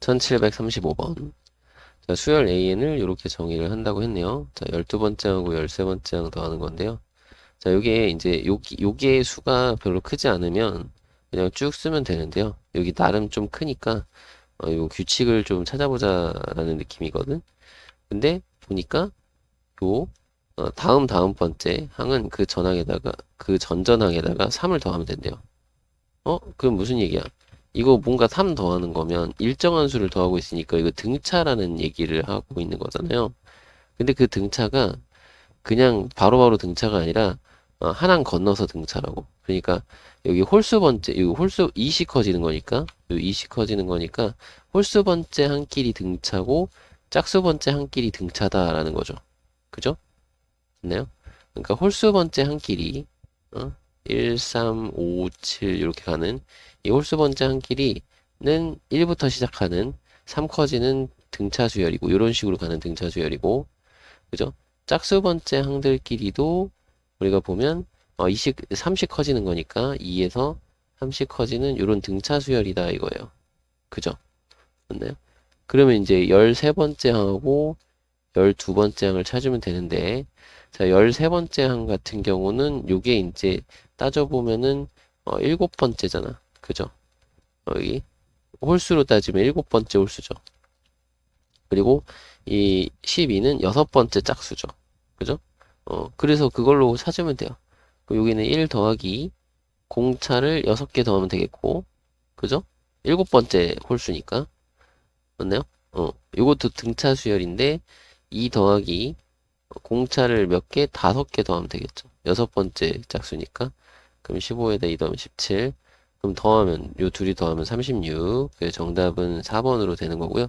1735번. 자, 수열 AN을 이렇게 정의를 한다고 했네요. 자, 12번째 항하고 13번째 항 더하는 건데요. 자, 요게 이제 요게 수가 별로 크지 않으면 그냥 쭉 쓰면 되는데요. 여기 나름 좀 크니까 요 규칙을 좀 찾아보자라는 느낌이거든. 근데 보니까 요 다음 번째 항은 그 전항에다가 그 전전항에다가 3을 더하면 된대요. 그럼 무슨 얘기야? 이거 뭔가 3 더하는 거면 일정한 수를 더하고 있으니까 이거 등차라는 얘기를 하고 있는 거잖아요. 근데 그 등차가 그냥 바로바로 등차가 아니라 하나 건너서 등차라고. 그러니까 여기 홀수 번째, 이거 홀수 2씩 커지는 거니까, 요 2씩 커지는 거니까 홀수 번째 한 끼리 등차고 짝수 번째 한 끼리 등차다라는 거죠. 그죠? 됐나요? 그러니까 홀수 번째 한 끼리 1, 3, 5, 7 이렇게 가는 이 홀수 번째 한 끼리는 1부터 시작하는 3 커지는 등차 수열이고 이런 식으로 가는 등차 수열이고 그죠? 짝수 번째 항들끼리도 우리가 보면 2씩 3씩 커지는 거니까 2에서 3씩 커지는 이런 등차 수열이다 이거예요. 그죠? 맞나요? 그러면 이제 13번째 항하고 12번째 항을 찾으면 되는데 자 13번째 항 같은 경우는 요게 이제 따져보면은 7번째잖아. 그죠? 여기 홀수로 따지면 7번째 홀수죠. 그리고 이 12는 6번째 짝수죠. 그죠? 그래서 그걸로 찾으면 돼요. 여기는 1 더하기 공차를 6개 더하면 되겠고, 그죠? 7번째 홀수니까. 맞나요? 요것도 등차 수열인데, 2 더하기 공차를 몇 개? 5개 더하면 되겠죠. 6번째 짝수니까. 그럼 15에다 2 더하면 17. 그럼 더하면, 요 둘이 더하면 36. 그래서 정답은 4번으로 되는 거고요.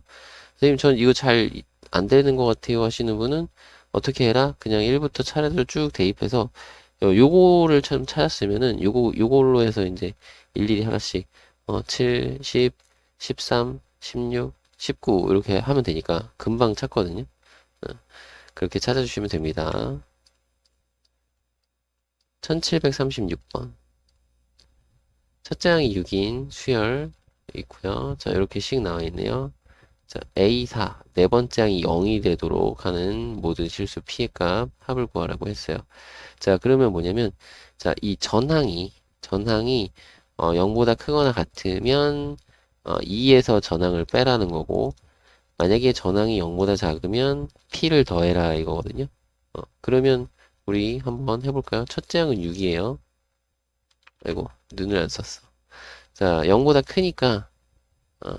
선생님, 전 이거 잘 안 되는 것 같아요 하시는 분은 어떻게 해라? 그냥 1부터 차례대로 쭉 대입해서 요거를 참 찾았으면은 요걸로 해서 이제 일일이 하나씩 7, 10, 13, 16, 19 이렇게 하면 되니까 금방 찾거든요. 어, 그렇게 찾아주시면 됩니다. 1736번. 첫째 항이 6인 수열 있고요. 자, 이렇게 식 나와 있네요. 자, A4, 네 번째 항이 0이 되도록 하는 모든 실수 피해값 합을 구하라고 했어요. 자, 그러면 뭐냐면, 자, 이 전항이 0보다 크거나 같으면 2에서 전항을 빼라는 거고, 만약에 전항이 0보다 작으면 P를 더해라 이거거든요. 그러면 우리 한번 해볼까요? 첫째 항은 6이에요. 아이고, 눈을 안 썼어. 자, 0보다 크니까, 어,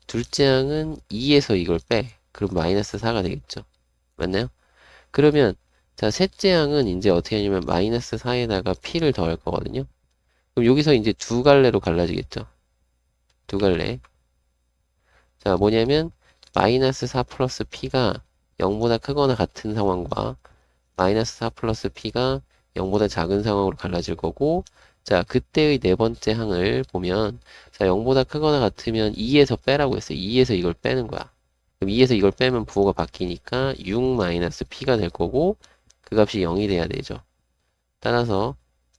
둘째 항은 2에서 이걸 빼. 그럼 마이너스 4가 되겠죠. 맞나요? 그러면 자 셋째 항은 이제 어떻게 하냐면 마이너스 4에다가 p를 더할 거거든요. 그럼 여기서 이제 두 갈래로 갈라지겠죠. 두 갈래. 자 뭐냐면 마이너스 4 플러스 p가 0보다 크거나 같은 상황과 마이너스 4 플러스 p가 0보다 작은 상황으로 갈라질 거고 자 그때의 네 번째 항을 보면 자 0보다 크거나 같으면 2에서 빼라고 했어요. 2에서 이걸 빼는 거야. 그럼 2에서 이걸 빼면 부호가 바뀌니까 6 마이너스 p가 될 거고 그 값이 0이 돼야 되죠. 따라서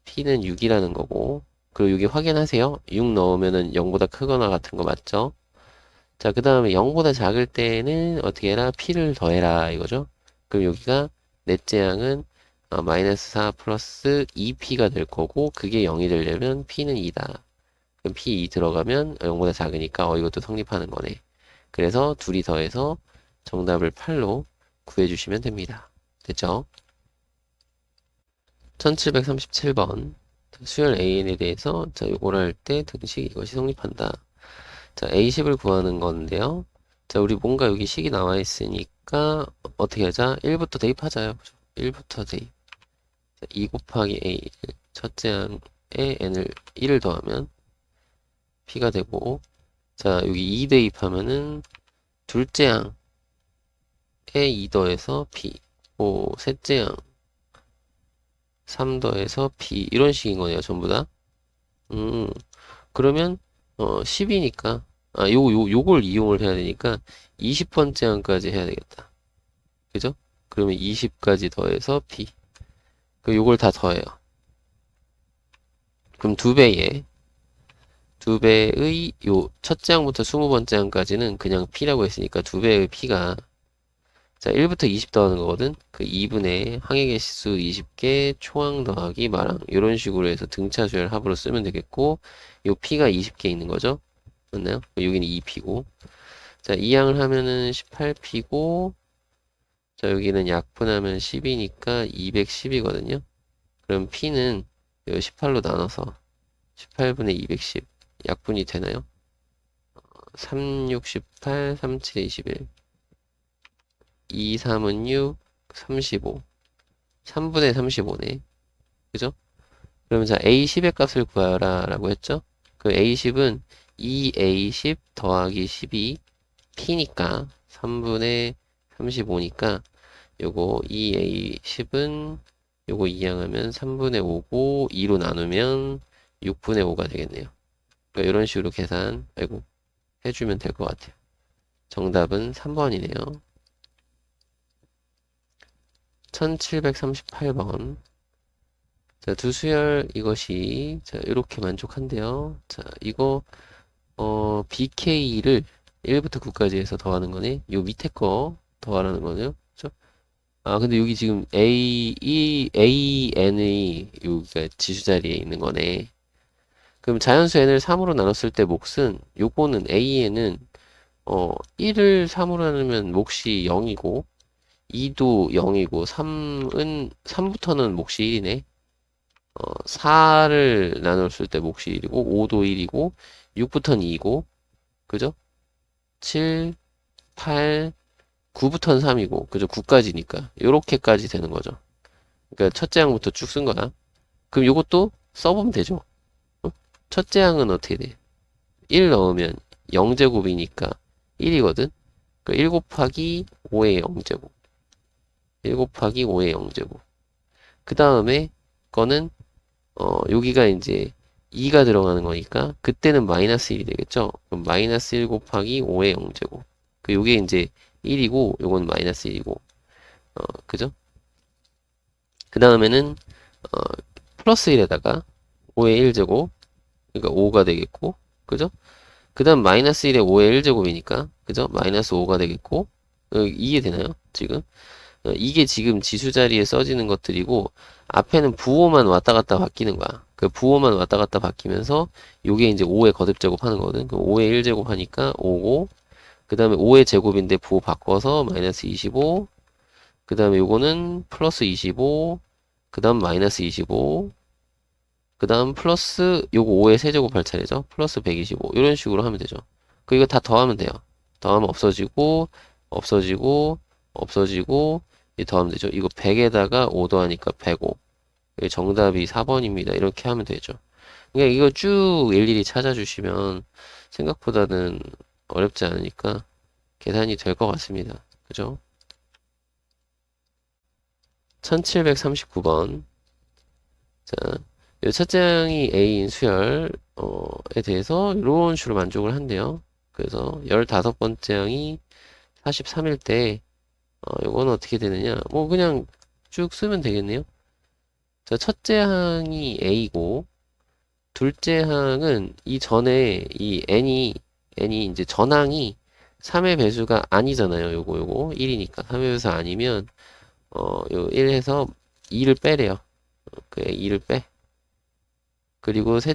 p는 6이라는 거고 그리고 여기 확인하세요. 6 넣으면은 0보다 크거나 같은 거 맞죠? 자, 그 다음에 0보다 작을 때는 어떻게 해라? p를 더해라 이거죠. 그럼 여기가 넷째 항은 마이너스 4 플러스 2p가 될 거고 그게 0이 되려면 p는 2다. 그럼 p 2 들어가면 0보다 작으니까 이것도 성립하는 거네. 그래서 둘이 더해서 정답을 8로 구해주시면 됩니다. 됐죠? 1737번 수열 AN에 대해서 자 요거를 할 때 등식 이것이 성립한다. 자 A10을 구하는 건데요. 자 우리 뭔가 여기 식이 나와 있으니까 어떻게 하자? 1부터 대입하자요. 1부터 대입. 자, 2 곱하기 A 첫째 항에 N을 1을 더하면 P가 되고 자 여기 2 대입하면은 둘째 항에 2 더해서 P 셋째 항 3 더해서 P 이런 식인 거네요 전부 다. 그러면 10이니까 요걸 이용을 해야 되니까 20번째 항까지 해야 되겠다. 그죠? 그러면 20까지 더해서 P. 요걸 다 더해요. 그럼 2배에 2배의 요 첫째 항부터 20번째 항까지는 그냥 P라고 했으니까 2배의 P가 자 1부터 20 더하는 거거든. 그 2분의 항의 개수 20개 초항 더하기 마랑 이런 식으로 해서 등차 수열 합으로 쓰면 되겠고 요 P가 20개 있는 거죠. 맞나요? 여기는 2P고 자 2항을 하면은 18P고 자 여기는 약분하면 10이니까 210이거든요. 그럼 P는 18로 나눠서 18분의 210 약분이 되나요? 3, 6, 18, 3, 7, 21 2, 3은 6, 35 3분의 35네. 그죠? 그러면 자 A10의 값을 구하라 라고 했죠? 그 A10은 2A10 더하기 12 P니까 3분의 35니까 요거 2A10은 요거 이항하면 3분의 5고 2로 나누면 6분의 5가 되겠네요. 그러니까 이런 식으로 계산 해주면 될 것 같아요. 정답은 3번이네요. 1738번. 자, 두 수열 이것이 자, 이렇게 만족한대요. 자, 이거 BK를 1부터 9까지 해서 더하는 거네. 요 밑에 거 더하라는 거네요. 그죠? 아, 근데 여기 지금 AN이 여기가 지수 자리에 있는 거네. 그럼 자연수 n을 3으로 나눴을 때 몫은 요거는 AN은 1을 3으로 나누면 몫이 0이고 2도 0이고 3부터는 몫이 1이네. 4를 나눴을 때 몫이 1이고 5도 1이고 6부터는 2이고 그죠? 7, 8, 9부터는 3이고 그죠? 9까지니까 요렇게까지 되는 거죠. 그러니까 첫째 항부터 쭉 쓴 거야. 그럼 요것도 써보면 되죠. 어? 첫째 항은 어떻게 돼? 1 넣으면 0제곱이니까 1이거든. 그 1 곱하기 5의 0제곱. 1 곱하기 5의 0제곱. 그 다음에 거는 여기가 이제 2가 들어가는 거니까 그때는 마이너스 1이 되겠죠. 그럼 마이너스 1 곱하기 5의 0제곱. 그 요게 이제 1이고 요건 마이너스 1이고 그죠? 그 다음에는 어, 플러스 1에다가 5의 1제곱 그러니까 5가 되겠고 그죠? 그 다음 마이너스 1에 5의 1제곱이니까 그죠? 마이너스 5가 되겠고 이해되나요? 지금? 이게 지금 지수 자리에 써지는 것들이고 앞에는 부호만 왔다 갔다 바뀌는 거야. 그 부호만 왔다 갔다 바뀌면서 요게 이제 5의 거듭 제곱하는 거거든. 그럼 5의 1제곱 하니까 5고 그 다음에 5의 제곱인데 부호 바꿔서 마이너스 25 그 다음에 요거는 플러스 25 그 다음 마이너스 25 그 다음 플러스 요거 5의 세제곱 할 차례죠. 플러스 125 이런 식으로 하면 되죠. 그 이거 다 더하면 돼요. 더하면 없어지고 없어지고 없어지고 이 더하면 되죠. 이거 100에다가 5 더하니까 105 정답이 4번입니다. 이렇게 하면 되죠. 그러니까 이거 쭉 일일이 찾아주시면 생각보다는 어렵지 않으니까 계산이 될 것 같습니다. 그죠? 1739번. 자, 요 첫째 항이 A인 수열에 대해서 이런 식으로 만족을 한대요. 그래서 15번째 항이 43일 때, 요건 어떻게 되느냐. 뭐, 그냥 쭉 쓰면 되겠네요. 자, 첫째 항이 A고, 둘째 항은 이 전에 이 N이 이제 전항이 3의 배수가 아니잖아요. 요거 1이니까 3의 배수 아니면 요 1 해서 2를 빼래요. 그 2를 빼. 그리고 세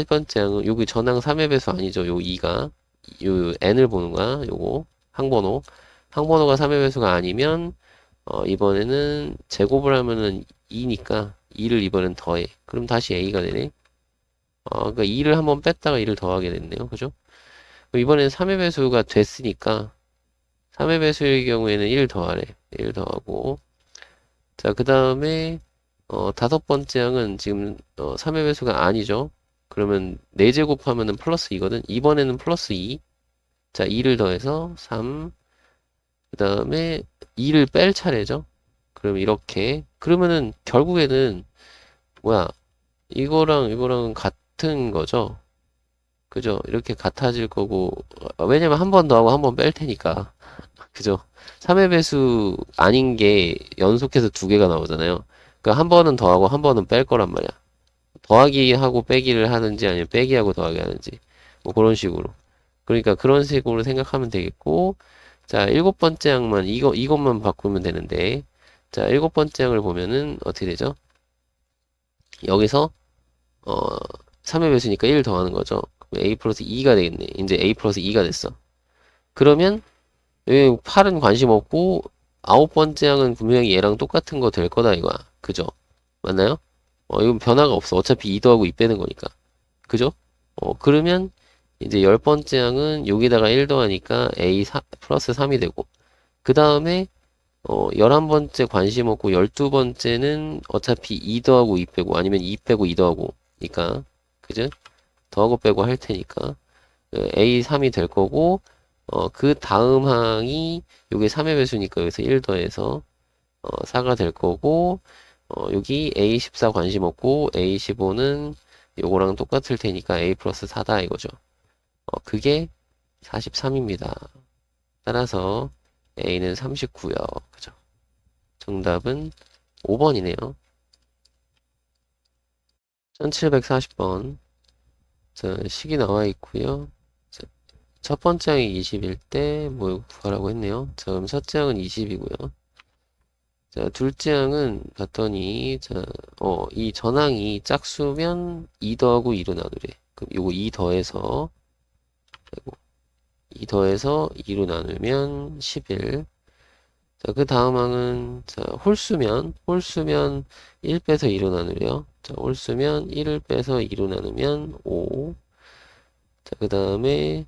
번째 항은 여기 전항 3의 배수 아니죠. 요 2가 요 n을 보는 거야. 요거 항번호. 항번호가 3의 배수가 아니면 이번에는 제곱을 하면은 2니까 2를 이번엔 더해. 그럼 다시 a가 되네. 그러니까 2를 한번 뺐다가 2를 더하게 됐네요. 그죠? 그럼 이번엔 3의 배수가 됐으니까 3의 배수의 경우에는 1 더하래. 1 더하고 자, 그 다음에 다섯 번째 항은 지금 3의 배수가 아니죠. 그러면 4제곱 하면은 플러스 2거든. 이번에는 플러스 2. 자, 2를 더해서 3. 그 다음에 2를 뺄 차례죠. 그럼 이렇게. 그러면은 결국에는 뭐야? 이거랑 이거랑 같은 거죠. 그죠? 이렇게 같아질 거고. 왜냐면 한 번 더하고 한 번 뺄 테니까. 그죠? 3의 배수 아닌 게 연속해서 두 개가 나오잖아요. 그러니까 한 번은 더하고 한 번은 뺄 거란 말이야. 더하기 하고 빼기를 하든지 아니면 빼기 하고 더하기 하든지 뭐 그런 식으로. 그러니까 그런 식으로 생각하면 되겠고, 자, 일곱 번째 항만 이것만 바꾸면 되는데, 자, 일곱 번째 항을 보면은 어떻게 되죠? 여기서 어 3의 배수니까 1 더하는 거죠. 그럼 a 플러스 2가 되겠네. 이제 a 플러스 2가 됐어. 그러면 여기 8은 관심 없고 아홉 번째 항은 분명히 얘랑 똑같은 거 될 거다 이거야. 그죠? 맞나요? 이건 변화가 없어. 어차피 2 더하고 2 빼는 거니까. 그죠? 그러면 이제 열 번째 항은 여기다가 1 더하니까 a 플러스 3이 되고, 그 다음에 11번째 관심 없고 12번째는 어차피 2 더하고 2 빼고 아니면 2 빼고 2 더하고 니까, 그죠? 더하고 빼고 할 테니까 a 3이 될 거고, 그 다음 항이 요게 3의 배수니까 여기서 1 더해서 4가 될 거고, 여기 a14 관심 없고 a15는 요거랑 똑같을 테니까 a 플러스 4다 이거죠. 그게 43입니다. 따라서 a는 39요. 그죠? 정답은 5번이네요. 1740번. 자, 식이 나와 있고요. 자, 첫 번째 항이 20일 때 뭐 구하라고 했네요. 자, 그럼 첫째 항은 20이고요. 자, 둘째 항은 봤더니, 자, 이 전항이 짝수면 2 더하고 2로 나누래. 그럼 요거 2 더해서, 아이고, 2 더해서 2로 나누면 11. 자, 그 다음 항은, 자, 홀수면 1 빼서 2로 나누래요. 자, 홀수면 1을 빼서 2로 나누면 5. 자, 그 다음에,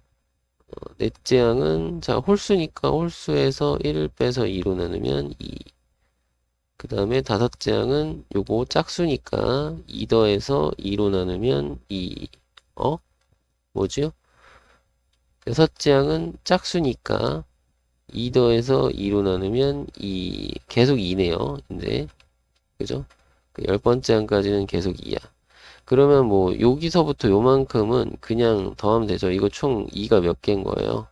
넷째 항은, 자, 홀수니까 홀수에서 1을 빼서 2로 나누면 2. 그 다음에 다섯째 항은 요거 짝수니까 2 더해서 2로 나누면 2. 뭐지요? 여섯째 항은 짝수니까 2 더해서 2로 나누면 2. 계속 2네요. 이제 그죠? 그 열 번째 항까지는 계속 2야. 그러면 뭐 여기서부터 요만큼은 그냥 더하면 되죠. 이거 총 2가 몇 개인 거예요?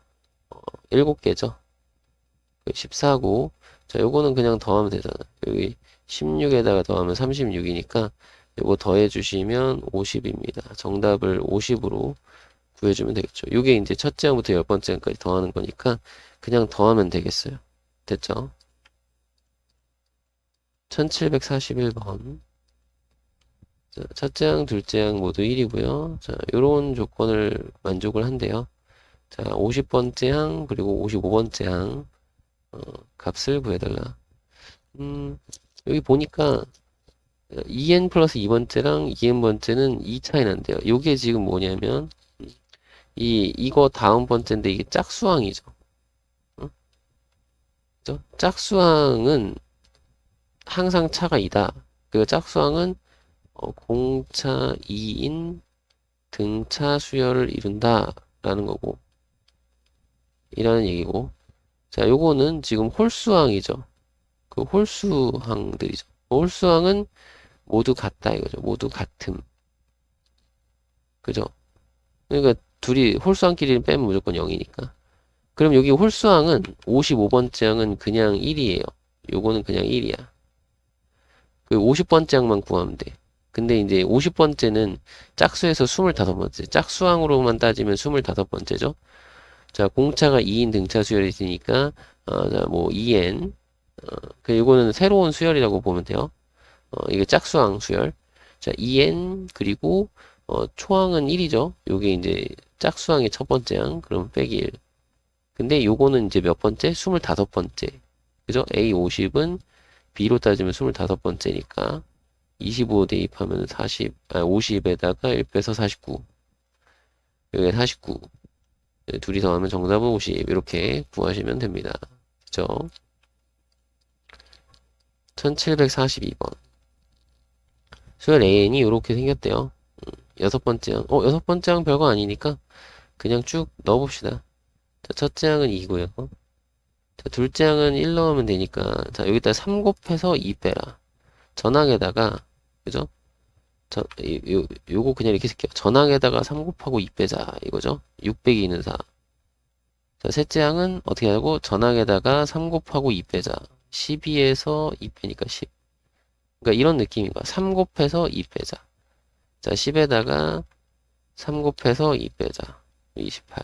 7개죠. 14고, 자, 요거는 그냥 더하면 되잖아. 여기 16에다가 더하면 36이니까 요거 더해 주시면 50입니다. 정답을 50으로 구해주면 되겠죠. 요게 이제 첫째 항부터 열 번째 항까지 더하는 거니까 그냥 더하면 되겠어요. 됐죠? 1741번. 자, 첫째 항, 둘째 항 모두 1이고요. 자, 요런 조건을 만족을 한대요. 자, 50번째 항, 그리고 55번째 항, 값을 구해달라. 여기 보니까 2n 플러스 2번째랑 2n번째는 2 차이 난대요. 요게 지금 뭐냐면 이거 다음 번째인데 이게 짝수항이죠. 그죠? 짝수항은 항상 차가 2다. 그 짝수항은 공차 2인 등차 수열을 이룬다 라는 거고, 이라는 얘기고, 자, 요거는 지금 홀수항이죠. 그 홀수항들이죠. 홀수항은 모두 같다 이거죠. 모두 같음. 그죠? 그러니까 둘이 홀수항끼리는 빼면 무조건 0이니까. 그럼 여기 홀수항은 55번째 항은 그냥 1이에요. 요거는 그냥 1이야. 그 50번째 항만 구하면 돼. 근데 이제 50번째는 짝수에서 25번째. 짝수항으로만 따지면 25번째죠. 자, 공차가 2인 등차 수열이 있으니까, 자, 뭐, 2n. 그, 요거는 새로운 수열이라고 보면 돼요. 이게 짝수항 수열. 자, 2n, 그리고, 초항은 1이죠. 요게 이제 짝수항의 첫 번째 항. 그럼 빼기 1. 근데 요거는 이제 몇 번째? 25번째. 그죠? A50은 B로 따지면 25번째니까 25 대입하면 50에다가 1 빼서 49. 여기 49. 둘이 더하면 정답은 50. 이렇게 구하시면 됩니다. 그죠? 1742번. 수열 AN이 이렇게 생겼대요. 여섯 번째 항. 여섯 번째 항 별거 아니니까 그냥 쭉 넣어봅시다. 자, 첫째 항은 2고요. 자, 둘째 항은 1 넣으면 되니까, 자, 여기다 3 곱해서 2 빼라. 전항에다가, 그죠? 요거 그냥 이렇게 쓸게요. 전항에다가 3 곱하고 2 빼자. 이거죠? 6 빼기 2는 4. 자, 셋째 항은 어떻게 하고, 전항에다가 3 곱하고 2 빼자. 12에서 2 빼니까 10. 그러니까 이런 느낌인 거야. 3 곱해서 2 빼자. 자, 10에다가 3 곱해서 2 빼자. 28.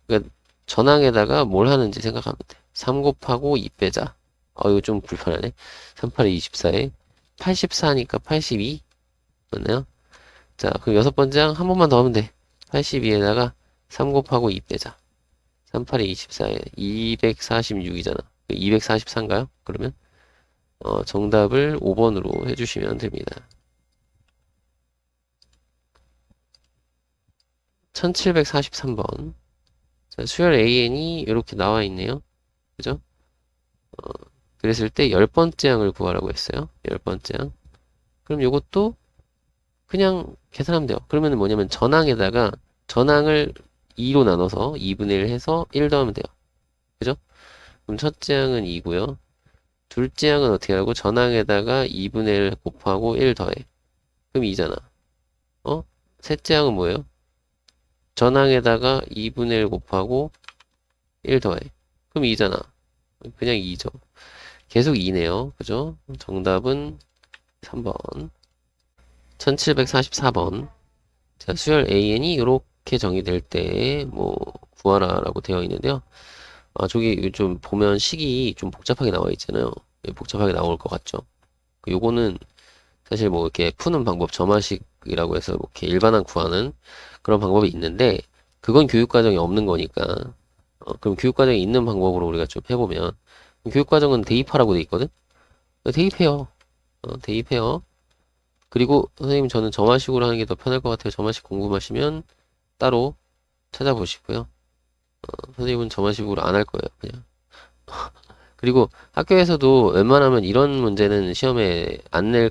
그러니까 전항에다가 뭘 하는지 생각하면 돼. 3 곱하고 2 빼자. 이거 좀 불편하네. 3, 8에 24에 84니까 82. 맞나요? 자, 그럼 여섯 번째 항 한 번만 더 하면 돼. 82에다가 3 곱하고 2 빼자. 3, 8에 24에 246이잖아. 244인가요? 그러면 정답을 5번으로 해주시면 됩니다. 1743번. 자, 수열 AN이 이렇게 나와 있네요. 그죠? 그랬을 때 10번째 항을 구하라고 했어요. 10번째 항. 그럼 이것도 그냥 계산하면 돼요. 그러면 뭐냐면 전항에다가 전항을 2로 나눠서 2분의 1 해서 1 더하면 돼요. 그죠? 그럼 첫째 항은 2고요. 둘째 항은 어떻게 하고 전항에다가 2분의 1 곱하고 1 더해. 그럼 2잖아. 셋째 항은 뭐예요? 전항에다가 2분의 1 곱하고 1 더해. 그럼 2잖아. 그냥 2죠. 계속 2네요. 그죠? 정답은 3번. 1744번. 자, 수열 AN이 이렇게 정의될 때, 구하라 라고 되어 있는데요. 저기 좀 보면 식이 좀 복잡하게 나와 있잖아요. 복잡하게 나올 것 같죠? 요거는 사실 이렇게 푸는 방법, 점화식이라고 해서 이렇게 일반항 구하는 그런 방법이 있는데, 그건 교육과정에 없는 거니까, 그럼 교육과정에 있는 방법으로 우리가 좀 해보면, 교육과정은 대입하라고 돼 있거든? 대입해요. 대입해요. 그리고 선생님 저는 점화식으로 하는 게 더 편할 것 같아요. 점화식 궁금하시면 따로 찾아보시고요. 선생님은 점화식으로 안 할 거예요. 그냥. 그리고 학교에서도 웬만하면 이런 문제는 시험에 안 낼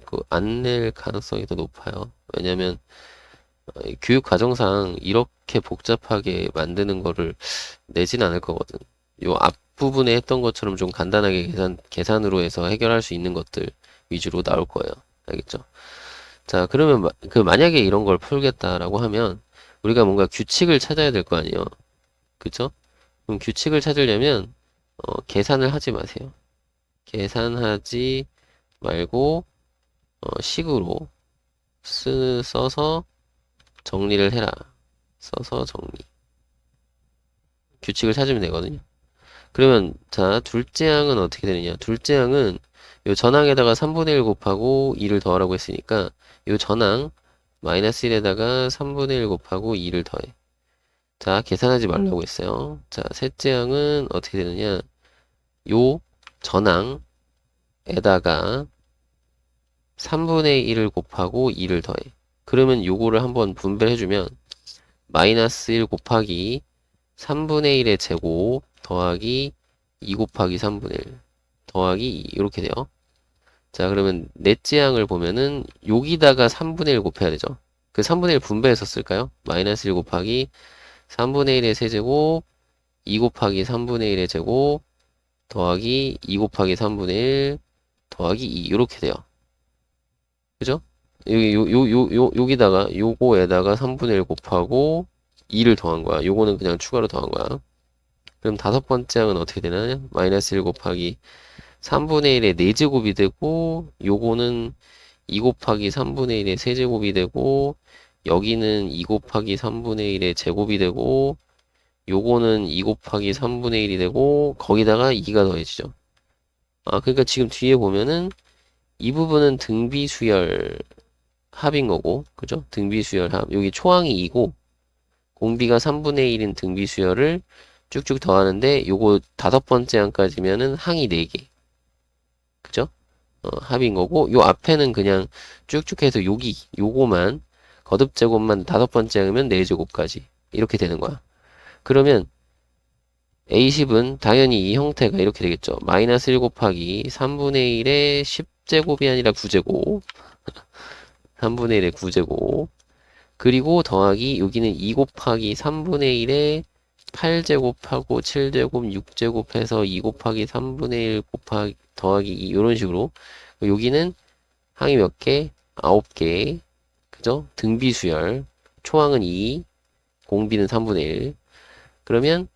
가능성이 더 높아요. 왜냐면 교육 과정상 이렇게 복잡하게 만드는 거를 내진 않을 거거든. 요 앞부분에 했던 것처럼 좀 간단하게 계산으로 해서 해결할 수 있는 것들 위주로 나올 거예요. 알겠죠? 자, 그러면 만약에 이런 걸 풀겠다라고 하면 우리가 뭔가 규칙을 찾아야 될 거 아니에요. 그쵸? 그럼 규칙을 찾으려면 계산을 하지 마세요. 계산하지 말고 식으로 써서 정리를 해라. 써서 정리. 규칙을 찾으면 되거든요. 그러면 자, 둘째 항은 어떻게 되느냐? 둘째 항은 요 전항에다가 3분의 1 곱하고 2를 더하라고 했으니까 요 전항 마이너스 1에다가 3분의 1 곱하고 2를 더해. 자, 계산하지 말라고 했어요. 자, 셋째 항은 어떻게 되느냐? 요 전항에다가 3분의 1을 곱하고 2를 더해. 그러면 요거를 한번 분배해주면 마이너스 1 곱하기 3분의 1의 제곱 더하기 2 곱하기 3분의 1 더하기 2 이렇게 돼요. 자, 그러면 넷째 항을 보면은 여기다가 3분의 1 곱해야 되죠. 그 3분의 1 분배해서 쓸까요? 마이너스 1 곱하기 3분의 1의 세제곱 2 곱하기 3분의 1의 제곱 더하기 2 곱하기 3분의 1 더하기 2 이렇게 돼요. 그죠? 여기다가 요거에다가 3분의 1 곱하고 2를 더한 거야. 요거는 그냥 추가로 더한 거야. 그럼 다섯 번째 항은 어떻게 되나요? 마이너스 1 곱하기 3분의 1의 4제곱이 되고 요거는 2 곱하기 3분의 1의 세제곱이 되고 여기는 2 곱하기 3분의 1의 제곱이 되고 요거는 2 곱하기 3분의 1이 되고 거기다가 2가 더해지죠. 그러니까 지금 뒤에 보면은 이 부분은 등비수열 합인 거고 그죠? 등비수열 합. 여기 초항이 2고 공비가 3분의 1인 등비수열을 쭉쭉 더하는데 요거 다섯 번째 항까지면은 항이 4개. 그죠? 합인 거고 요 앞에는 그냥 쭉쭉 해서 요거만 거듭제곱만 다섯 번째 항이면 4제곱까지 이렇게 되는 거야. 그러면 A10은 당연히 이 형태가 이렇게 되겠죠. 마이너스 1 곱하기 3분의 1의 10제곱이 아니라 9제곱 3분의 1의 9제곱 그리고 더하기 여기는 2 곱하기 3분의 1의 8제곱하고 7제곱 6제곱 해서 2 곱하기 3분의 1 곱하기 더하기 2 이런 식으로 여기는 항이 몇 개? 9개 그죠? 등비수열 초항은 2 공비는 3분의 1 그러면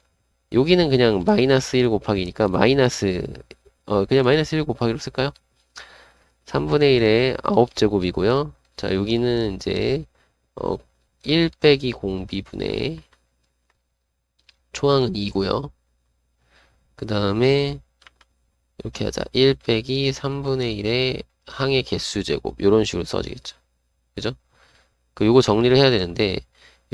여기는 그냥 마이너스 1 곱하기니까 그냥 마이너스 1 곱하기로 쓸까요? 3분의 1의 9제곱이고요 자, 여기는 이제 1 빼기 공비분의 초항은 2고요. 그 다음에 이렇게 하자. 1 빼기 3분의 1의 항의 개수 제곱 이런 식으로 써지겠죠. 그죠? 요거 정리를 해야 되는데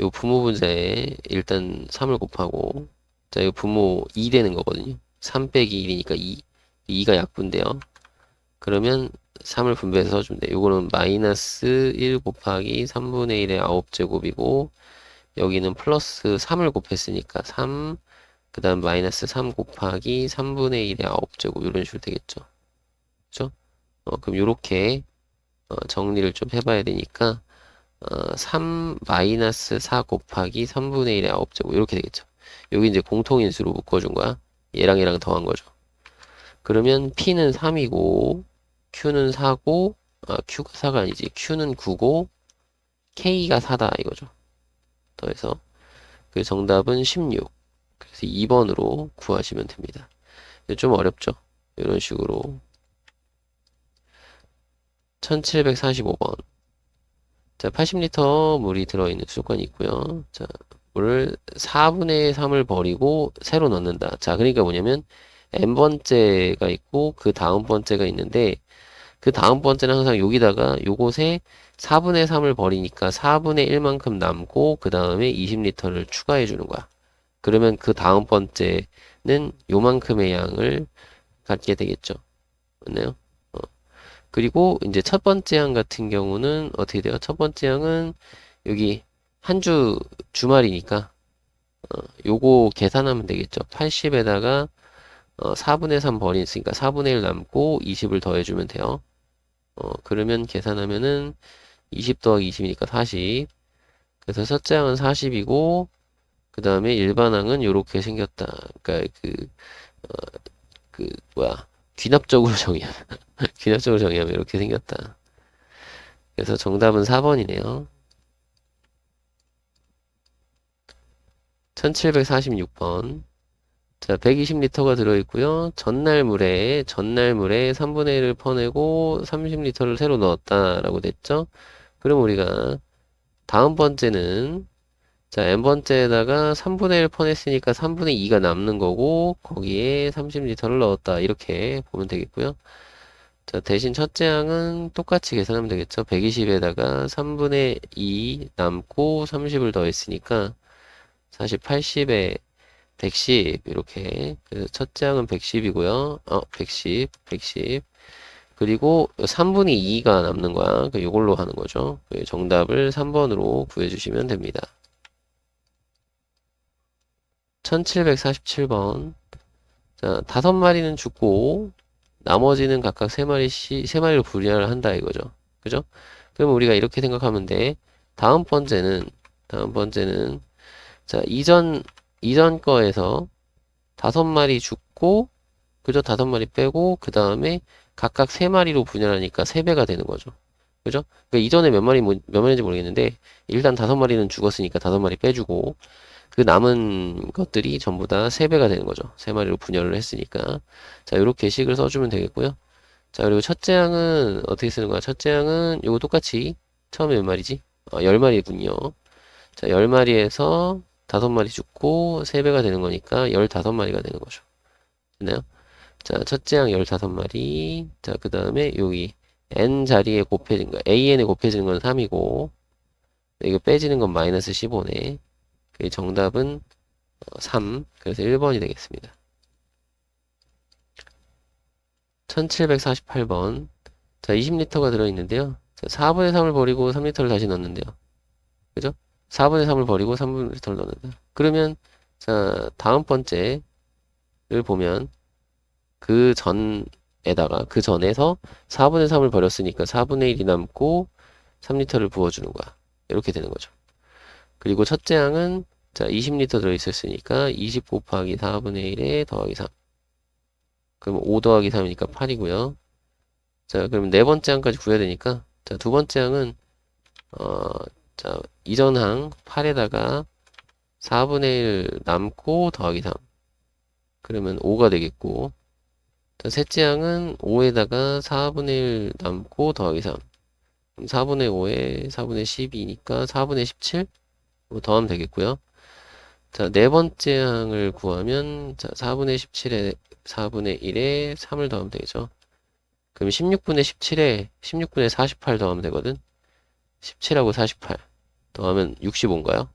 요 부모 분자에 일단 3을 곱하고 자, 이거 부모 2 되는 거거든요. 3 빼기 1이니까 2. 2가 약분돼요. 그러면 3을 분배해서 써주면 돼. 요거는 마이너스 1 곱하기 3분의 1의 9제곱이고 여기는 플러스 3을 곱했으니까 3, 그 다음 마이너스 3 곱하기 3분의 1의 9제곱 이런 식으로 되겠죠. 그죠? 그럼 요렇게 정리를 좀 해봐야 되니까 3 마이너스 4 곱하기 3분의 1의 9제곱 이렇게 되겠죠. 여기 이제 공통인수로 묶어준 거야. 얘랑 얘랑 더한 거죠. 그러면 P는 3이고 Q는 4고 Q가 4가 아니지. Q는 9고 K가 4다 이거죠. 더해서 그 정답은 16. 그래서 2번으로 구하시면 됩니다. 좀 어렵죠. 이런 식으로 1745번. 자, 80리터 물이 들어있는 수도관이 있고요. 자, 물을 4분의 3을 버리고 새로 넣는다. 자, 그러니까 뭐냐면 n번째가 있고 그 다음 번째가 있는데 그 다음 번째는 항상 여기다가 요곳에 4분의 3을 버리니까 4분의 1만큼 남고 그 다음에 20리터를 추가해 주는 거야. 그러면 그 다음 번째는 요만큼의 양을 갖게 되겠죠. 맞나요? 그리고 이제 첫 번째 항 같은 경우는 어떻게 돼요? 첫 번째 항은 여기 한 주말이니까 요거 계산하면 되겠죠. 80에다가 4분의 3 버리니까 4분의 1 남고 20을 더해주면 돼요. 그러면 계산하면은 20 더하기 20이니까 40. 그래서 첫째 항은 40이고 그 다음에 일반항은 요렇게 생겼다. 그러니까 그 뭐야 귀납적으로 정의하면 귀납적으로 정의하면 이렇게 생겼다. 그래서 정답은 4번이네요. 1746번. 자, 120리터가 들어있고요. 전날 물에 3분의 1을 퍼내고 30리터를 새로 넣었다라고 됐죠. 그럼 우리가 다음 번째는 자, n번째에다가 3분의 1 퍼냈으니까 3분의 2가 남는 거고 거기에 30리터를 넣었다. 이렇게 보면 되겠고요. 자, 대신 첫째 항은 똑같이 계산하면 되겠죠. 120에다가 3분의 2 남고 30을 더했으니까 사실 80에 110 이렇게. 그래서 첫째 항은 110이고요. 110. 그리고 3분의 2가 남는 거야. 이걸로 하는 거죠. 정답을 3번으로 구해주시면 됩니다. 1747번. 자, 5마리는 죽고 나머지는 각각 3마리로 분할을 한다 이거죠. 그죠? 그럼 우리가 이렇게 생각하면 돼. 다음 번째는 자, 이전 거에서 5마리 죽고 그죠? 5마리 빼고 그 다음에 각각 3마리로 분열하니까 3배가 되는 거죠. 그죠? 그러니까 이전에 몇 마리인지 모르겠는데 일단 5마리는 죽었으니까 5마리 빼주고 그 남은 것들이 전부 다 3배가 되는 거죠. 3마리로 분열을 했으니까. 자, 이렇게 식을 써주면 되겠고요. 자, 그리고 첫째 항은 어떻게 쓰는 거야? 첫째 항은 이거 똑같이 처음에 몇 마리지? 10마리군요. 자, 10마리에서 5마리 죽고 3배가 되는 거니까 15마리가 되는 거죠. 됐나요? 자, 첫째 항 15마리. 자, 그 다음에 여기 n 자리에 곱해진 거, an에 곱해지는 건 3이고, 이거 빼지는 건 마이너스 15네. 그 정답은 3. 그래서 1번이 되겠습니다. 1748번. 자, 20리터가 들어있는데요. 자, 4분의 3을 버리고 3리터를 다시 넣는데요. 그죠? 4분의 3을 버리고 3리터를 넣는다. 그러면, 자, 다음 번째를 보면, 그 전에서 4분의 3을 버렸으니까 4분의 1이 남고 3리터를 부어주는 거야. 이렇게 되는 거죠. 그리고 첫째 항은 자 20리터 들어있었으니까 20 곱하기 4분의 1에 더하기 3. 그럼 5 더하기 3이니까 8이고요. 자, 그럼 네 번째 항까지 구해야 되니까 자, 두 번째 항은 자, 이전 항 8에다가 4분의 1 남고 더하기 3. 그러면 5가 되겠고 자, 셋째 항은 5에다가 4분의 1 남고 더하기 3. 그럼 4분의 5에 4분의 12니까 4분의 17? 뭐 더하면 되겠고요. 자, 네 번째 항을 구하면, 자, 4분의 17에 4분의 1에 3을 더하면 되죠. 그럼 16분의 17에 16분의 48 더하면 되거든. 17하고 48 더하면 65인가요?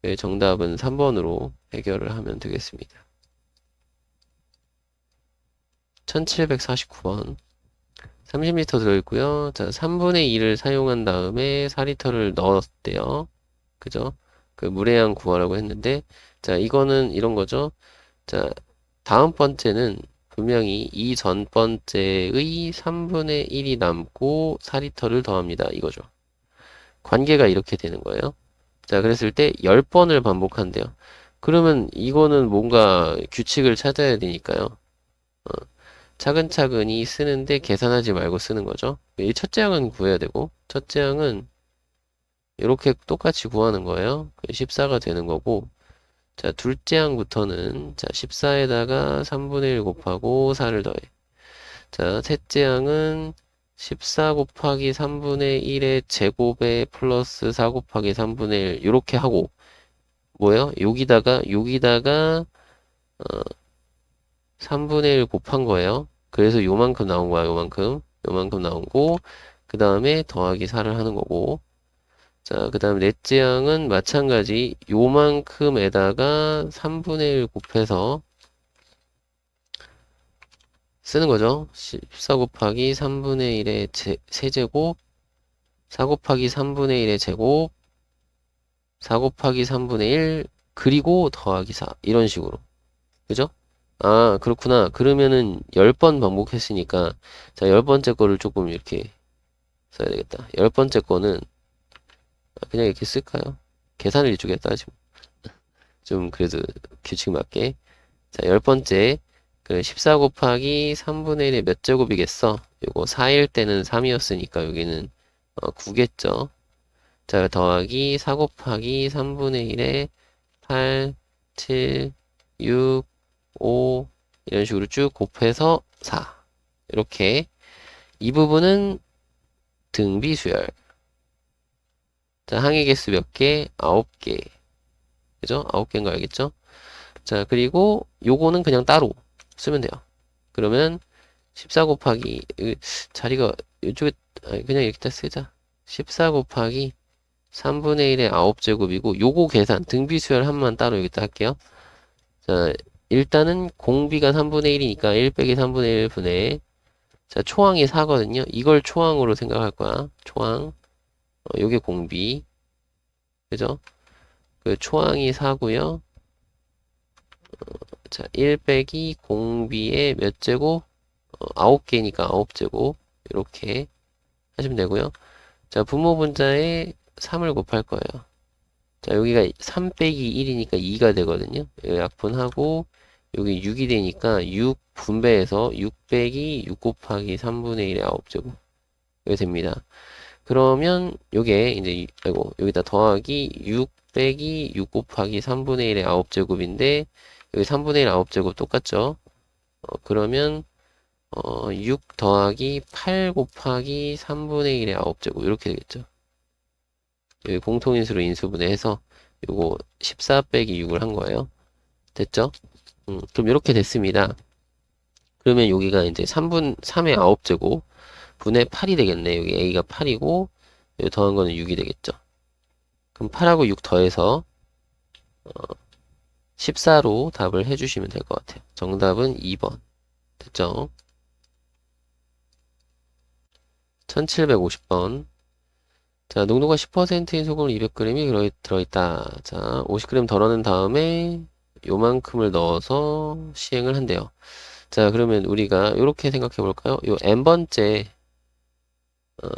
네, 정답은 3번으로 해결을 하면 되겠습니다. 1749번. 30리터 들어있고요. 자, 3분의 2를 사용한 다음에 4리터를 넣었대요. 그죠? 그 물의 양 구하라고 했는데, 자, 이거는 이런 거죠. 자, 다음 번째는 분명히 이 전 번째의 3분의 1이 남고 4리터를 더합니다. 이거죠. 관계가 이렇게 되는 거예요. 자, 그랬을 때 10번을 반복한대요. 그러면 이거는 뭔가 규칙을 찾아야 되니까요. 어, 차근차근히 쓰는데 계산하지 말고 쓰는 거죠. 이 첫째 항은 구해야 되고, 첫째 항은 이렇게 똑같이 구하는 거예요. 14가 되는 거고, 자, 둘째 항부터는, 자, 14에다가 3분의 1 곱하고 4를 더해. 자, 셋째 항은 14 곱하기 3분의 1의 제곱에 플러스 4 곱하기 3분의 1, 이렇게 하고, 뭐예요? 여기다가, 3분의 1 곱한 거예요. 그래서 요만큼 나온 거야, 요만큼 나오고, 그 다음에 더하기 4를 하는 거고, 자, 그 다음 넷째 항은 마찬가지 요만큼에다가 3분의 1 곱해서 쓰는 거죠. 14 곱하기 3분의 1의 세제곱, 4 곱하기 3분의 1의 제곱, 4 곱하기 3분의 1, 그리고 더하기 4. 이런 식으로. 그죠? 아, 그렇구나. 그러면은 10번 반복했으니까, 자, 10번째 거를 조금 이렇게 써야 되겠다. 10번째 거는 그냥 이렇게 쓸까요? 계산을 이쪽에 따지면. 좀 그래도 규칙 맞게. 자, 10번째. 그 14 곱하기 3분의 1의 몇 제곱이겠어? 요거 4일 때는 3이었으니까 여기는 9겠죠. 자, 더하기 4 곱하기 3분의 1에 8, 7, 6, 5 이런 식으로 쭉 곱해서 4. 이렇게 이 부분은 등비수열. 자, 항의 개수 몇 개? 9개. 그죠? 9개인 거 알겠죠? 자, 그리고 요거는 그냥 따로 쓰면 돼요. 그러면 14 곱하기 자리가 이쪽에 그냥 이렇게 쓰자. 14 곱하기 3분의 1의 9제곱이고 요거 계산 등비수열 한만 따로 여기다 할게요. 자, 일단은 공비가 3분의 1이니까 1 빼기 3분의 1 분의 자, 초항이 4거든요. 이걸 초항으로 생각할 거야. 초항. 요게 공비. 그죠? 그 초항이 4고요. 자, 1 빼기 공비의 몇 제곱? 9개니까 9제곱. 이렇게 하시면 되고요. 자, 분모 분자에 3을 곱할 거예요. 자, 여기가 3 빼기 1이니까 2가 되거든요. 약분하고, 여기 6이 되니까 6 분배해서 6 빼기 6 곱하기 3분의 1의 9제곱. 이게 됩니다. 그러면 요게 이제, 아이고, 여기다 더하기 6 빼기 6 곱하기 3분의 1의 9제곱인데, 여기 3분의 1 9제곱 똑같죠? 그러면, 6 더하기 8 곱하기 3분의 1의 9제곱. 이렇게 되겠죠. 여기 공통인수로 인수분해해서 요거 14 빼기 6을 한 거예요. 됐죠? 그럼 이렇게 됐습니다. 그러면 여기가 이제 3의 9제곱 분의 8이 되겠네. 여기 A가 8이고 여기 더한 거는 6이 되겠죠. 그럼 8하고 6 더해서 14로 답을 해주시면 될 것 같아요. 정답은 2번. 됐죠? 1750번. 자, 농도가 10%인 소금을 200g이 들어있다. 자, 50g 덜어낸 다음에 요만큼을 넣어서 시행을 한대요. 자, 그러면 우리가 이렇게 생각해 볼까요? 요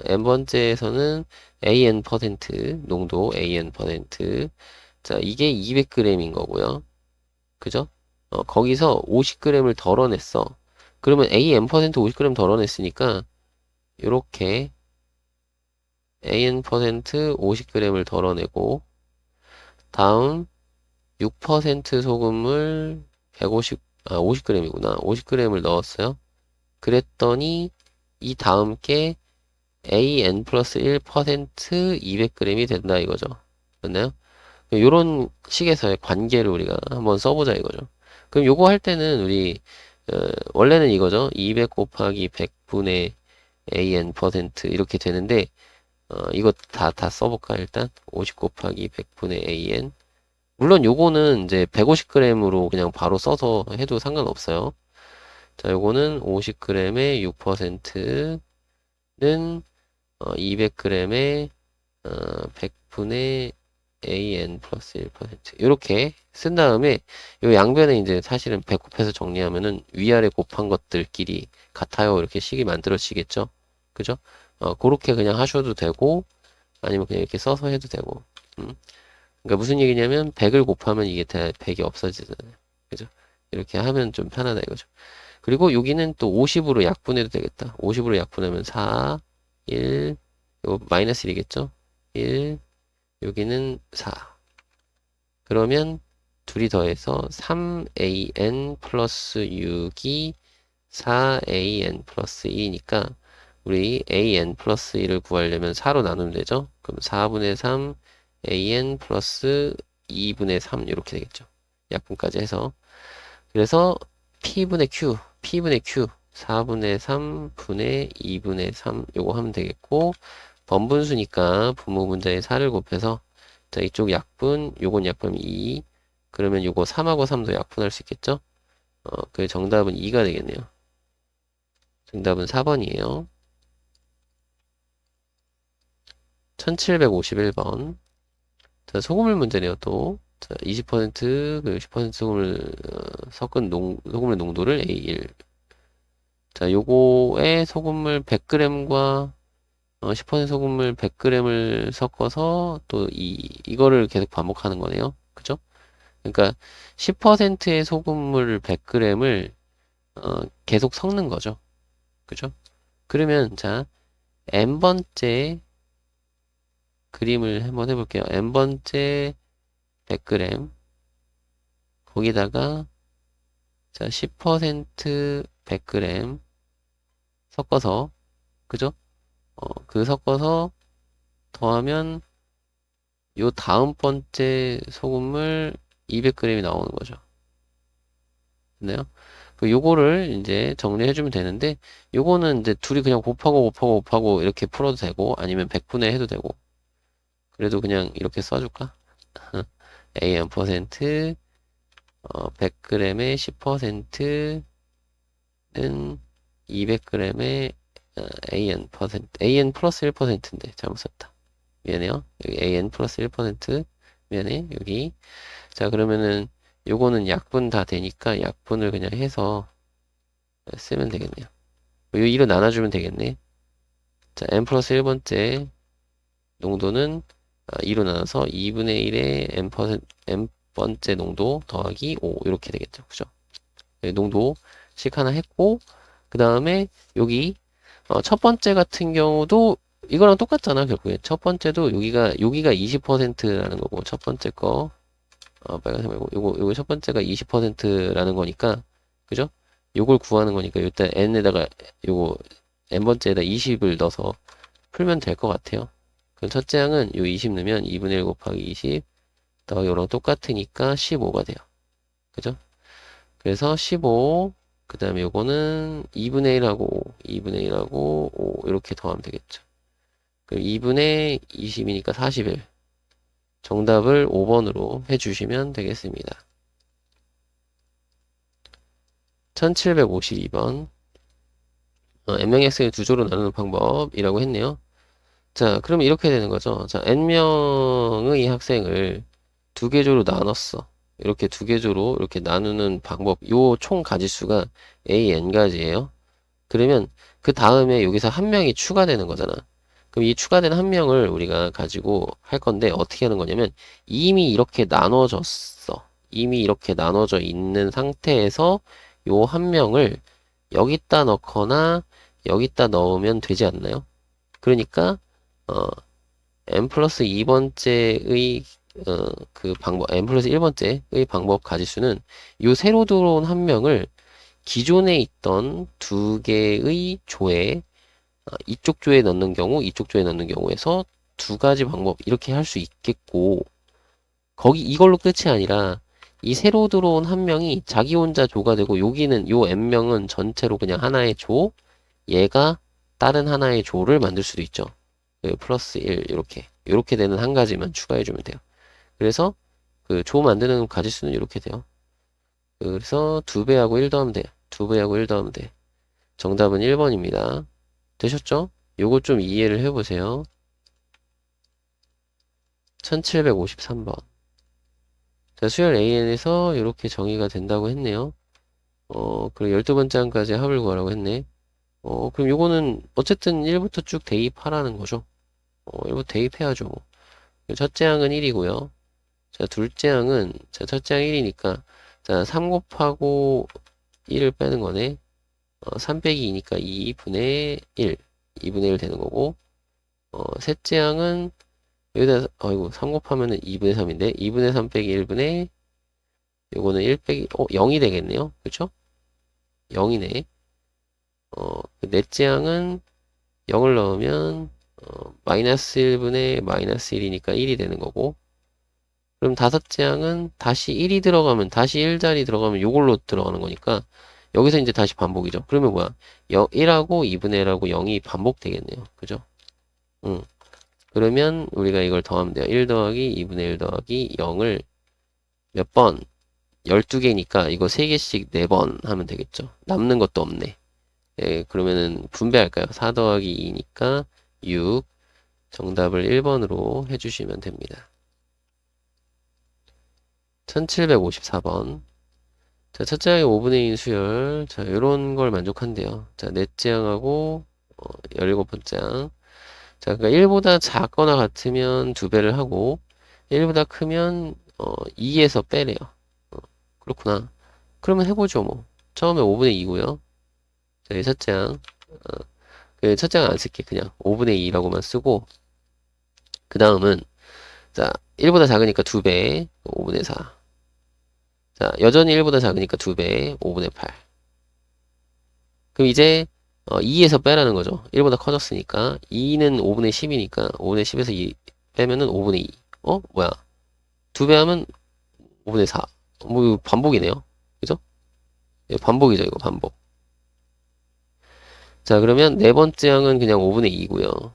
n번째에서는 AN%, 농도 AN%. 자, 이게 200g인 거고요. 그죠? 거기서 50g을 덜어냈어. 그러면 AN% 50g 덜어냈으니까, 요렇게 AN% 50g을 덜어내고, 다음 6% 소금을 50g이구나. 50g을 넣었어요. 그랬더니, 이 다음 게 AN 플러스 1% 200g이 된다 이거죠. 맞나요? 요런 식에서의 관계를 우리가 한번 써보자 이거죠. 그럼 요거 할 때는 우리 원래는 이거죠. 200 곱하기 100분의 AN% 이렇게 되는데 이거 다 써볼까 일단 50 곱하기 100분의 AN. 물론 요거는 이제 150g으로 그냥 바로 써서 해도 상관없어요. 자, 요거는 50g의 6%는 200g의 100분의 AN 플러스 1% 이렇게 쓴 다음에 요 양변에 이제 사실은 배곱해서 정리하면은 위아래 곱한 것들끼리 같아요 이렇게 식이 만들어지겠죠. 그죠? 그렇게 그냥 하셔도 되고 아니면 그냥 이렇게 써서 해도 되고. 그러니까 무슨 얘기냐면 100을 곱하면 이게 다 100이 없어지잖아요. 그죠? 이렇게 하면 좀 편하다 이거죠. 그리고 여기는 또 50으로 약분해도 되겠다. 50으로 약분하면 4, 1, 요 마이너스 1이겠죠? 1, 여기는 4. 그러면 둘이 더해서 3an 플러스 6이 4an 플러스 2니까 우리 an 플러스 1을 구하려면 4로 나누면 되죠? 그럼 4분의 3 an 플러스 2분의 3 이렇게 되겠죠. 약분까지 해서 그래서 p분의 q 4분의 3분의 2분의 3 요거 하면 되겠고 번분수니까 분모분자에 4를 곱해서 자 이쪽 약분 요건 약분 2 그러면 요거 3하고 3도 약분할 수 있겠죠? 그 정답은 2가 되겠네요. 정답은 4번이에요. 1751번. 자, 소금물 문제네요, 또. 자, 20% 그리고 10% 소금을 섞은 소금의 농도를 A1. 자, 요거에 소금물 100g과 10% 소금물 100g을 섞어서 또 이거를 계속 반복하는 거네요. 그죠? 그러니까 10%의 소금물 100g을 계속 섞는 거죠. 그죠? 그러면 자, n번째 그림을 한번 해볼게요. n번째 100g 거기다가 자, 10% 100g 섞어서 그죠? 그 섞어서 더하면 요 다음 번째 소금물 200g이 나오는 거죠. 됐나요? 요거를 이제 정리해주면 되는데 요거는 이제 둘이 그냥 곱하고 이렇게 풀어도 되고 아니면 100분의 해도 되고 그래도 그냥 이렇게 써줄까? AN 퍼센트 100g의 10%는 200g의 AN 퍼센트 AN 플러스 1%인데 잘못 썼다. 미안해요. 여기 AN 플러스 1% 미안해. 여기 자 그러면은 요거는 약분 다 되니까 약분을 그냥 해서 쓰면 되겠네요. 요 2로 나눠주면 되겠네. 자, n 플러스 1번째 농도는 2로 나눠서 2분의 1의 n번째 농도 더하기 5 이렇게 되겠죠. 그죠? 네, 농도씩 하나 했고 그 다음에 여기 첫 번째 같은 경우도 이거랑 똑같잖아 결국에 첫 번째도 여기가 20%라는 거고 첫 번째 거 빨간색 말고 요거 첫 번째가 20%라는 거니까 그죠? 요걸 구하는 거니까 일단 n에다가 요거 n번째에다 20을 넣어서 풀면 될 것 같아요. 그럼 첫째 항은 요 20 넣으면 2분의 1 곱하기 20 더하기 요랑 똑같으니까 15가 돼요. 그죠? 그래서 15, 그 다음에 요거는 2분의 1하고 2분의 1하고 5 이렇게 더하면 되겠죠. 그럼 2분의 20이니까 41. 정답을 5번으로 해주시면 되겠습니다. 1752번 n명의 두 조로 나누는 방법이라고 했네요. 자, 그럼 이렇게 되는 거죠. 자, n명의 학생을 두 개 조로 나눴어. 이렇게 두 개 조로 이렇게 나누는 방법. 요 총 가지수가 AN가지예요. 그러면 그 다음에 여기서 한 명이 추가되는 거잖아. 그럼 이 추가된 한 명을 우리가 가지고 할 건데 어떻게 하는 거냐면 이미 이렇게 나눠졌어. 이미 이렇게 나눠져 있는 상태에서 요 한 명을 여기다 넣거나 여기다 넣으면 되지 않나요? 그러니까 n 플러스 2번째의 그 방법 n 플러스 1번째의 방법 가지수는 요 새로 들어온 한 명을 기존에 있던 두 개의 조에 이쪽 조에 넣는 경우, 이쪽 조에 넣는 경우에서 두 가지 방법 이렇게 할 수 있겠고, 거기 이걸로 끝이 아니라 이 새로 들어온 한 명이 자기 혼자 조가 되고, 여기는 요 n명은 전체로 그냥 하나의 조, 얘가 다른 하나의 조를 만들 수도 있죠. 플러스 1 이렇게 되는 한 가지만 추가해주면 돼요. 그래서 그 조 만드는 가지수는 이렇게 돼요. 그래서 2배하고 1 더하면 돼. 2배하고 1 더하면 돼. 정답은 1번입니다. 되셨죠? 요거 좀 이해를 해보세요. 1753번. 자, 수열 AN에서 이렇게 정의가 된다고 했네요. 그리고 12번째 항까지 합을 구하라고 했네. 그럼 요거는 어쨌든 1부터 쭉 대입하라는 거죠. 1부터 대입해야죠. 뭐. 첫째 항은 1이고요. 자, 둘째 항은, 자, 첫째 항 1이니까, 자, 3 곱하고 1을 빼는 거네. 3 빼기 2니까 2분의 1. 2분의 1 되는 거고, 셋째 항은, 여기다, 아이고, 3 곱하면은 2분의 3인데, 2분의 3 빼기 1분의, 요거는 1 빼기, 0이 되겠네요. 그쵸? 0이네. 그 넷째 항은 0을 넣으면, 마이너스 1분의 마이너스 1이니까 1이 되는 거고, 그럼 다섯째 항은 다시 1이 들어가면, 다시 1자리 들어가면 요걸로 들어가는 거니까, 여기서 이제 다시 반복이죠. 그러면 뭐야? 1하고 2분의 1하고 0이 반복되겠네요. 그죠? 응. 그러면 우리가 이걸 더하면 돼요. 1 더하기 2분의 1 더하기 0을 몇 번? 12개니까 이거 3개씩 4번 하면 되겠죠. 남는 것도 없네. 예, 그러면은 분배할까요? 4 더하기 2니까 6. 정답을 1번으로 해주시면 됩니다. 1754번. 자, 첫째 항의 5분의 1 수열. 자, 요런 걸 만족한대요. 자, 넷째 항하고, 17번째 항. 자, 그러니까 1보다 작거나 같으면 2배를 하고, 1보다 크면, 2에서 빼래요. 그렇구나. 그러면 해보죠, 뭐. 처음에 5분의 2고요. 자, 이 첫째 항. 그 첫째 항 안 쓸게. 그냥 5분의 2라고만 쓰고, 그 다음은, 자, 1보다 작으니까 2배, 5분의 4. 자, 여전히 1보다 작으니까 2배, 5분의 8. 그럼 이제 2에서 빼라는 거죠. 1보다 커졌으니까 2는 5분의 10이니까 5분의 10에서 2 빼면은 5분의 2. 뭐야? 2배 하면 5분의 4. 뭐 이거 반복이네요. 그죠? 이거 반복이죠, 이거 반복. 자, 그러면 네 번째 항은 그냥 5분의 2고요.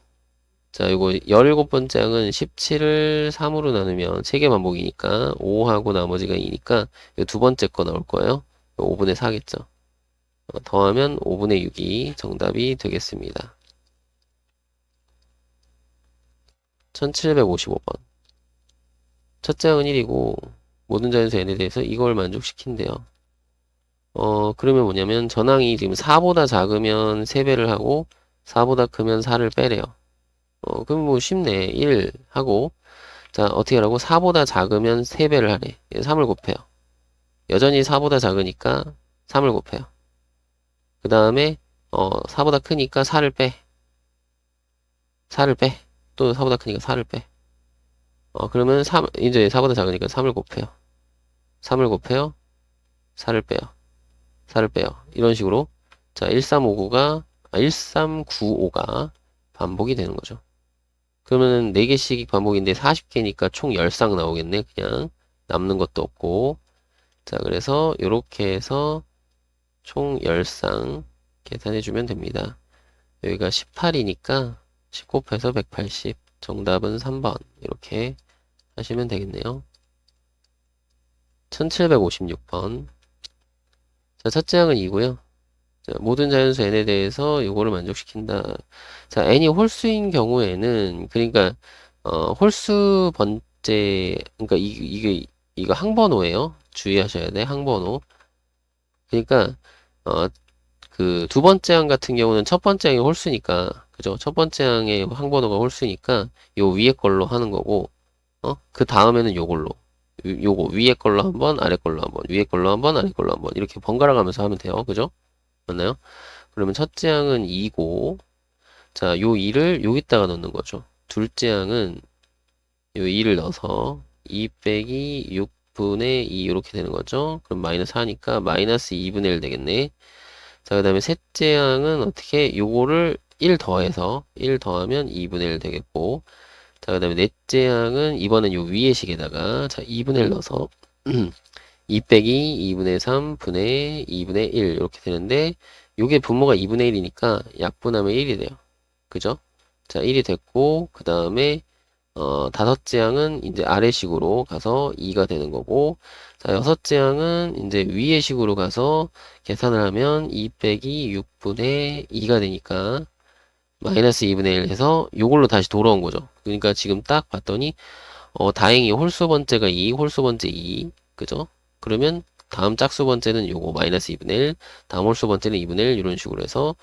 자, 이거 17번째 항은 17을 3으로 나누면 3개 반복이니까 5하고 나머지가 2니까 이 두 번째 거 나올 거예요. 5분의 4겠죠. 더하면 5분의 6이 정답이 되겠습니다. 1755번. 첫째 항은 1이고 모든 자연수 n에 대해서 이걸 만족시킨대요. 그러면 뭐냐면 전항이 지금 4보다 작으면 3배를 하고 4보다 크면 4를 빼래요. 그럼 뭐 쉽네. 1 하고 자, 어떻게 하라고? 4보다 작으면 3배를 하래. 3을 곱해요. 여전히 4보다 작으니까 3을 곱해요. 그 다음에 4보다 크니까 4를 빼. 4를 빼. 또 4보다 크니까 4를 빼. 그러면 3, 이제 4보다 작으니까 3을 곱해요. 3을 곱해요. 4를 빼요. 4를 빼요. 이런 식으로. 자, 1395가 반복이 되는 거죠. 그러면은 4개씩 반복인데 40개니까 총 10쌍 나오겠네. 그냥 남는 것도 없고. 자, 그래서 이렇게 해서 총 10쌍 계산해주면 됩니다. 여기가 18이니까 10 곱해서 180. 정답은 3번. 이렇게 하시면 되겠네요. 1756번. 자, 첫째 항은 2고요. 자, 모든 자연수 n에 대해서 이거를 만족시킨다. 자, n이 홀수인 경우에는 그러니까 홀수 번째 그러니까 이거 항번호예요. 주의하셔야 돼. 항번호. 그러니까 그 두 번째 항 같은 경우는 첫 번째 항이 홀수니까 그죠? 첫 번째 항의 항번호가 홀수니까 요 위에 걸로 하는 거고 그 다음에는 요걸로 요거 위에 걸로 한 번, 아래 걸로 한 번, 위에 걸로 한 번, 아래 걸로 한 번 이렇게 번갈아 가면서 하면 돼요. 그죠? 맞나요? 그러면 첫째 항은 2고 자, 요 2를 여기다가 넣는 거죠. 둘째 항은 요 2를 넣어서 2 빼기 6분의 2 이렇게 되는 거죠. 그럼 마이너스 4니까 마이너스 2분의 1 되겠네. 자, 그 다음에 셋째 항은 어떻게 요거를 1 더해서 1 더하면 2분의 1 되겠고, 자, 그 다음에 넷째 항은 이번엔 요 위에 식에다가 자 2분의 1 넣어서 2 빼기 2분의 3 분의 2분의 1 이렇게 되는데, 요게 분모가 2분의 1이니까 약분하면 1이 돼요. 그죠? 자, 1이 됐고, 그 다음에 다섯째 항은 이제 아래식으로 가서 2가 되는 거고, 자, 여섯째 항은 이제 위에 식으로 가서 계산을 하면 2 빼기 6분의 2가 되니까 마이너스 2분의 1 해서 요걸로 다시 돌아온 거죠. 그러니까 지금 딱 봤더니 다행히 홀수 번째가 2, 홀수 번째 2, 그죠? 그러면 다음 짝수 번째는 요거 마이너스 2분의 1, 다음 홀수 번째는 2분의 1 이런 식으로 해서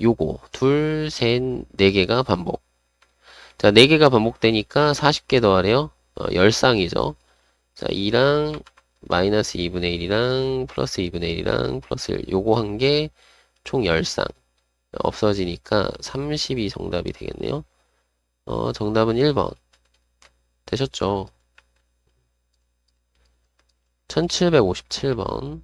요거 둘, 셋, 네 개가 반복. 자, 4개가 반복되니까 40개 더하래요. 10쌍이죠. 자, 2랑 마이너스 2분의 1이랑 플러스 2분의 1이랑 플러스 1 요거 한 개 총 10쌍 없어지니까 30이 정답이 되겠네요. 정답은 1번 되셨죠? 1757번.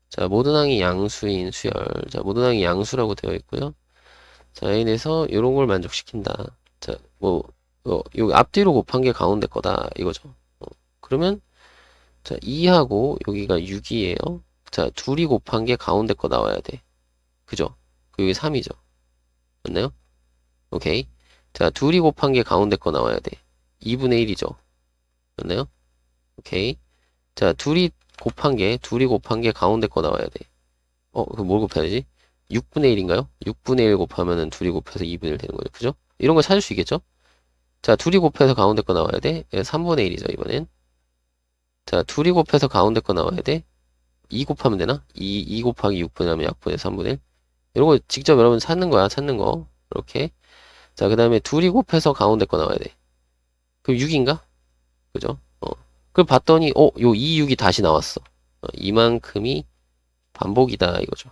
자, 모든 항이 양수인 수열. 자, 모든 항이 양수라고 되어 있고요. 자, N에서 요런 걸 만족시킨다. 자, 뭐, 요 앞뒤로 곱한 게 가운데 거다. 이거죠. 그러면, 자, 2하고 여기가 6이에요. 자, 둘이 곱한 게 가운데 거 나와야 돼. 그죠? 여기 3이죠. 맞나요? 오케이. 자, 둘이 곱한 게 가운데 거 나와야 돼. 2분의 1이죠. 맞나요? 오케이. 자, 둘이 곱한 게 가운데 거 나와야 돼. 그럼 뭘 곱해야 되지? 6분의 1인가요? 6분의 1 곱하면은 둘이 곱해서 2분의 1 되는 거죠. 그죠? 이런 거 찾을 수 있겠죠? 자, 둘이 곱해서 가운데 거 나와야 돼. 3분의 1이죠, 이번엔. 자, 둘이 곱해서 가운데 거 나와야 돼. 2 곱하면 되나? 2 곱하기 6분의 하면 약분의 3분의 1. 이런 거 직접 여러분 찾는 거야, 찾는 거. 이렇게. 자, 그 다음에 둘이 곱해서 가운데 거 나와야 돼. 그럼 6인가? 그죠? 그걸 봤더니, 요 2, 6이 다시 나왔어. 이만큼이 반복이다, 이거죠.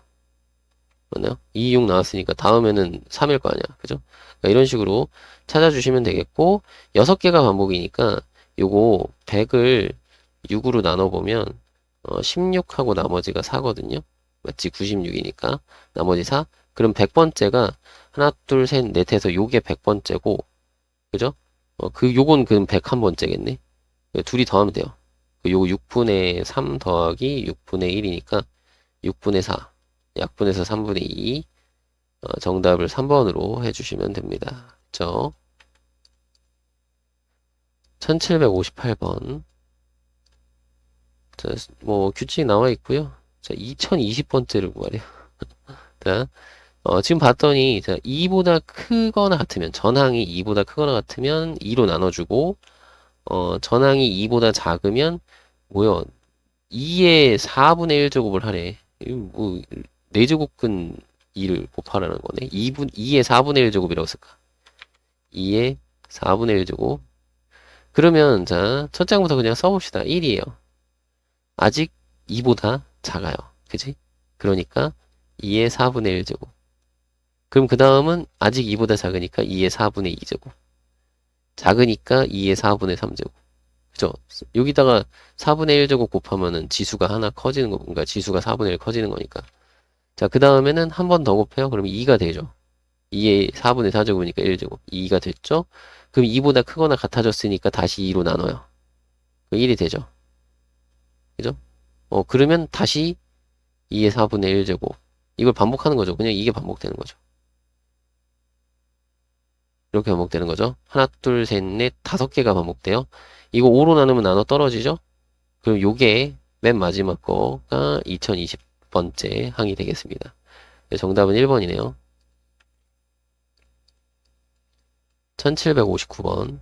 맞나요? 2, 6 나왔으니까 다음에는 3일 거 아니야. 그죠? 그러니까 이런 식으로 찾아주시면 되겠고, 6개가 반복이니까 요거 100을 6으로 나눠보면 16하고 나머지가 4거든요. 맞지? 96이니까 나머지 4. 그럼 100번째가 하나, 둘, 셋, 넷 해서 요게 100번째고, 그죠? 요건 그럼 101번째겠네. 둘이 더하면 돼요. 요거 6분의 3 더하기 6분의 1이니까 6분의 4. 약분해서 3분의 2. 정답을 3번으로 해주시면 됩니다. 그쵸? 1758번. 자, 뭐, 규칙이 나와 있고요. 자, 2020번째를 구하래요. 자, 지금 봤더니, 자, 2보다 크거나 같으면, 전항이 2보다 크거나 같으면 2로 나눠주고, 전항이 2보다 작으면, 뭐요? 2의 4분의 1제곱을 하래. 이거 뭐, 4제곱근 2를 곱하라는 거네. 2의 4분의 1제곱이라고 쓸까? 2의 4분의 1제곱. 그러면, 자, 첫 장부터 그냥 써봅시다. 1이에요. 아직 2보다 작아요. 그지? 그러니까 2의 4분의 1제곱. 그럼 그 다음은 아직 2보다 작으니까 2의 4분의 2제곱. 작으니까 2의 4분의 3제곱. 그죠? 여기다가 4분의 1제곱 곱하면은 지수가 하나 커지는 거, 그러니까 지수가 4분의 1 커지는 거니까. 자, 그 다음에는 한 번 더 곱해요. 그러면 2가 되죠. 2의 4분의 4제곱이니까 1제곱. 2가 됐죠? 그럼 2보다 크거나 같아졌으니까 다시 2로 나눠요. 그 1이 되죠. 그죠? 그러면 다시 2의 4분의 1제곱. 이걸 반복하는 거죠. 그냥 이게 반복되는 거죠. 이렇게 반복되는 거죠. 하나, 둘, 셋, 넷, 5개가 반복돼요. 이거 5로 나누면 나눠 떨어지죠? 그럼 요게 맨 마지막 거가 2020번째 항이 되겠습니다. 정답은 1번이네요. 1759번.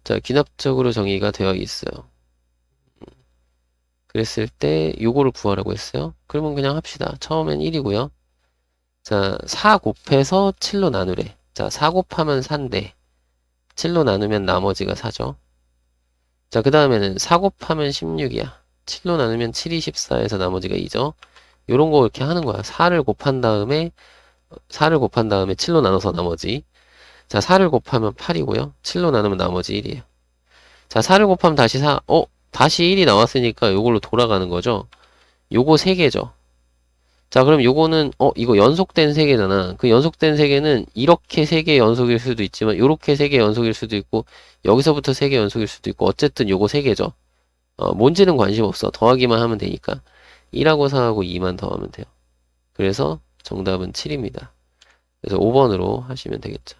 자, 귀납적으로 정의가 되어 있어요. 그랬을 때 요거를 구하라고 했어요. 그러면 그냥 합시다. 처음엔 1이고요. 자, 4 곱해서 7로 나누래. 자, 4 곱하면 4인데 7로 나누면 나머지가 4죠. 자, 그 다음에는 4 곱하면 16이야. 7로 나누면 7이 14에서 나머지가 2죠. 요런 거 이렇게 하는 거야. 4를 곱한 다음에 7로 나눠서 나머지. 자, 4를 곱하면 8이고요. 7로 나누면 나머지 1이에요. 자, 4를 곱하면 다시 4. 다시 1이 나왔으니까 요걸로 돌아가는 거죠. 요거 3개죠. 자, 그럼 요거는, 이거 연속된 세 개잖아. 그 연속된 세 개는 이렇게 세 개 연속일 수도 있지만, 요렇게 세 개 연속일 수도 있고, 여기서부터 세 개 연속일 수도 있고, 어쨌든 요거 세 개죠. 뭔지는 관심 없어. 더하기만 하면 되니까. 1하고 4하고 2만 더하면 돼요. 그래서 정답은 7입니다. 그래서 5번으로 하시면 되겠죠.